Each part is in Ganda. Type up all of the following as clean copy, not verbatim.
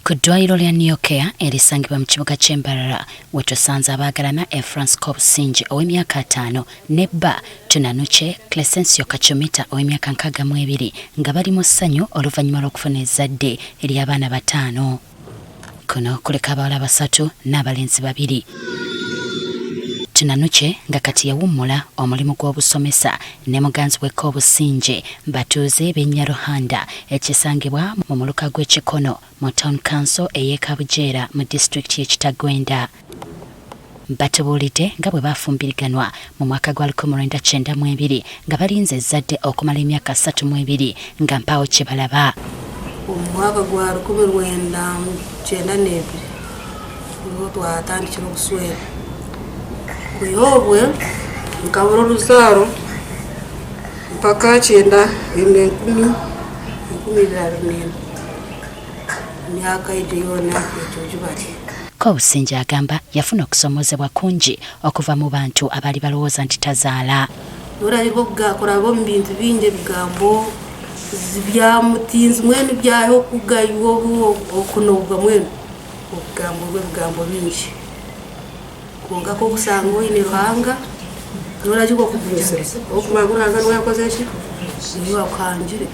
Ku ddwaliro lya Niyokea erisangibwa mu kibuga ky'e Mbarara we tusanze abaagalana Efrance Kobusingye ow'emyaka 5 nebba tunanukye Crescencio Kachomita ow'emyaka 62 nga bali mu ssanyu oluvanyuma lw'okufuna ezzadde ery'abaana bataano. Kuno kuliko abawala basatu n'abalenze 2. Tunanukye nga kati yawummula omulimu gw'obusomesa ne muganzi we Kobusingye batuuze b'Ennyaruhanda ekisangibwa mu muluka gw'ekikono mu Town Council ey'e Kabujeera mu disitulikiti y'e Kitagwenda. Batubuulidde nga bwe baafumbiriganwa mu mwaka gwa 1992 nga balinze ezzadde okumala emyaka 32 nga mpaawo kye balaba. Omwaka gwa 1992 niho twatandikira okuswera. Kuyobwe nkabura oluzaaro mpaka 9 10 myaka egyo yona ekyo bati. Kobusingye agamba yafuna okusomozebwa kungi okuva mu bantu abali balowooza nti tazaala. Olabiko kugakolabo mu bintu bingi ebigambo byamutinzi mwene byaho okugayiwa okunobwa mwene obugambo bingi. Konga ko kusanga oyine ruhanga nolagiko okubunyisa okumaguranga nwakoze ki niyo akanjire.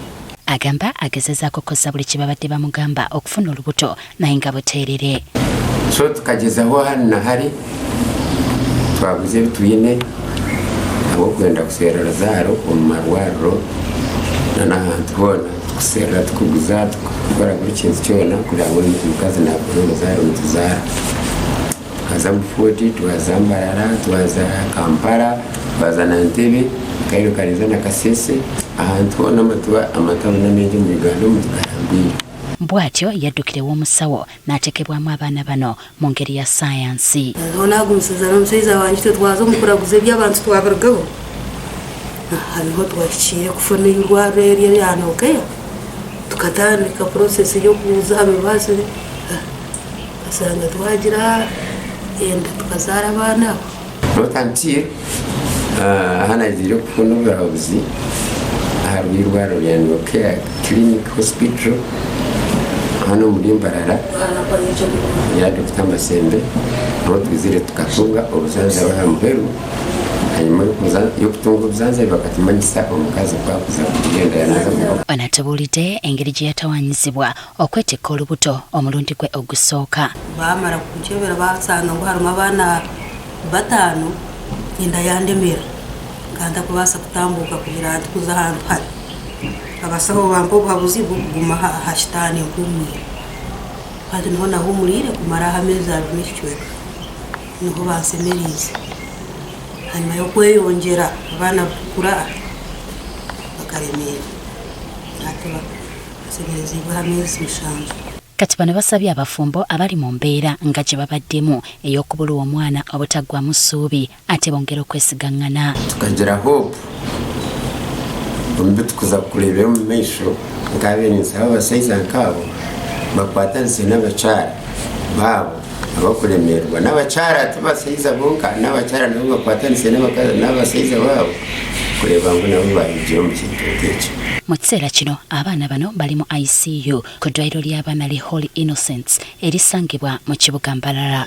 Agamba agezezaako kukosa buli kibabadde bamugamba okufuna olubuto naye nga buteerere. So tukagezaho hano na hari twaguze bituyine abokugenda kuseera Lazaro omu marwariro n'ahantu hona tukuseera tukuguza tukukora buli kintu kyona kugira ngo omukazi nakore Lazaro nituzaara. Twaza Mufoti, twaza Mbarara, twaza Kampala, twaza Nantebe, Kairo Kariza na Kasese, ahantu hona amatabona mengi mu Uganda mutukarambire. Bwatyo yaddukire w'omusawo n'ateekebwamu abaana bano mu ngeri ya sayansi. Onagumusizana omusaiza wange twaza omukuraguza eby'abantu twabarugaho. Hariho twakikiire kufuna eirwariro eryo lyanokeyo tukatandika porosesi y'okuza abibazo asanga twagira enda tukazaara abaana abo. Notantiye hanagire kufuna oburabuzi aha rw'irwariro lya Niyokea Clinic Hospital hano muri Mbarara ya Dr. Masembe aho twizire tukatunga obusanza bahamuheru hanyuma yo kutunga obusanza bakatumanyisa omukazi kwakuza kugenda yanaza. Banatubuulidde engeri gye yatawanyizibwa okwetikka olubuto omulundi gwe ogusooka. Baamara kukebera basanga ngo harimu abaana bataano enda yandemera kanda kubaasa kutambuka kugira nti kuza ahantu hari abasaho bampa obuhabuzi bw'okuguma ha kitaani nkumwire kandi niho nahumurire kumara amezi 2 n'ekicweka niho bansemerize hanyuma y'okweyongera abaana kukura bakaremera ate basemerezibwa amezi 7. Kati bano basabye abafumbo abali mu mbeera nga gye babaddemu ey'okubulwa omwana obutaggwamu ssuubi ate bongera okwesigaŋŋana. Tukagira hope ombi tukuza kukulebera mu maiso nk'abeerinsa abasaiza nk'abo bakwatanise n'abakyala baabo abakulemerwa n'abakyala tubasaiza bonka n'abakyala nabo bakwatanise n'abasaiza baabo kureba ngu nabo bayigiye mu kintu ekyo. Mu kiseera kino abaana bano bali mu ICU ku ddwaliro ly'abaana li Holy Innocents erisangibwa mu kibuga Mbarara.